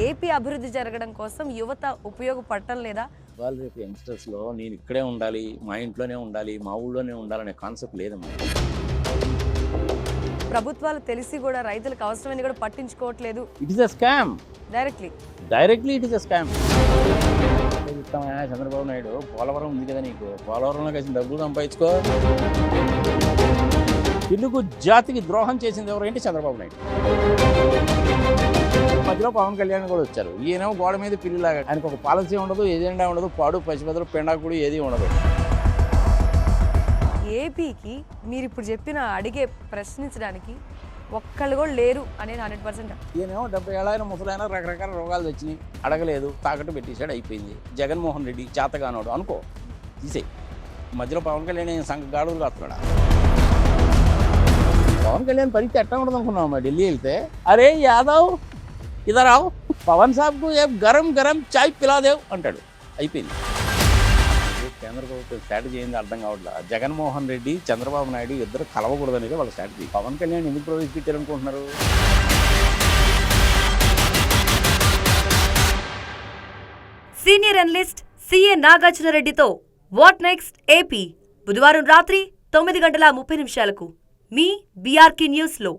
AP అభివృద్ధి జరగడం కోసం యువత ఉపయోగపడటం లేదా? వాళ్ళు రేపు యంగ్స్టర్స్లో నేను ఇక్కడే ఉండాలి, మా ఇంట్లోనే ఉండాలి, మా ఊళ్ళోనే ఉండాలనే కాన్సెప్ట్ లేదమ్మా. ప్రభుత్వాలు తెలిసి కూడా రైతులకు అవసరమని కూడా పట్టించుకోవట్లేదు. It is a scam. Directly it is a scam. Chandrababu Naidu Polavaram ఉంది కదా, నీకు పోలవరంలో కలిసి డబ్బులు సంపాదించుకో. తెలుగు జాతికి ద్రోహం చేసింది ఎవరంటే చంద్రబాబు నాయుడు. మధ్యలో పవన్ కళ్యాణ్ కూడా వచ్చారు. ఈయనేమో గోడ మీద పిల్లిలాగా, ఆయనకు ఒక పాలసీ ఉండదు, ఎజెండా ఉండదు, పాడు పసిపెదలు పెండాకుడు ఏది ఉండదు. ఏపీకి మీరు ఇప్పుడు చెప్పిన అడిగే ప్రశ్నించడానికి ఒక్కళ్ళు కూడా లేరు అనేది 100%. ఈయనేమో 70 ఏళ్ళైన ముసలైన రకరకాల రోగాలు వచ్చినాయి, అడగలేదు, తాకట్టు పెట్టేశాడు, అయిపోయింది. జగన్మోహన్ రెడ్డి చేతగానోడు అనుకో, తీసేయి. మధ్యలో పవన్ కళ్యాణ్ సంఘ గాడులు కాస్తున్నాడా? పవన్ కళ్యాణ్ పరిస్థితి ఎట్లా ఉండదు అనుకున్నాం ఢిల్లీ వెళ్తే, అరే యాదవ్ ఇదరావు పవన్ సాబ్కు ఏ గరం గరం చాయ్ పిలాదేవ్ అంటాడు, అయిపోయింది. కేంద్ర ప్రభుత్వం స్ట్రాటజీ ఏంది అర్థం కావట్లేదు. జగన్మోహన్ రెడ్డి చంద్రబాబు నాయుడు ఇద్దరు కలవకూడదనేది వాళ్ళ స్ట్రాటజీ. పవన్ కళ్యాణ్ ఎందుకు ప్రవేశపెట్టారనుకుంటున్నారు? సీనియర్ అనలిస్ట్ సిఏ నాగార్జునరెడ్డితో వాట్ నెక్స్ట్ ఏపీ బుధవారం రాత్రి 9:30 మీ బీఆర్కే న్యూస్లో.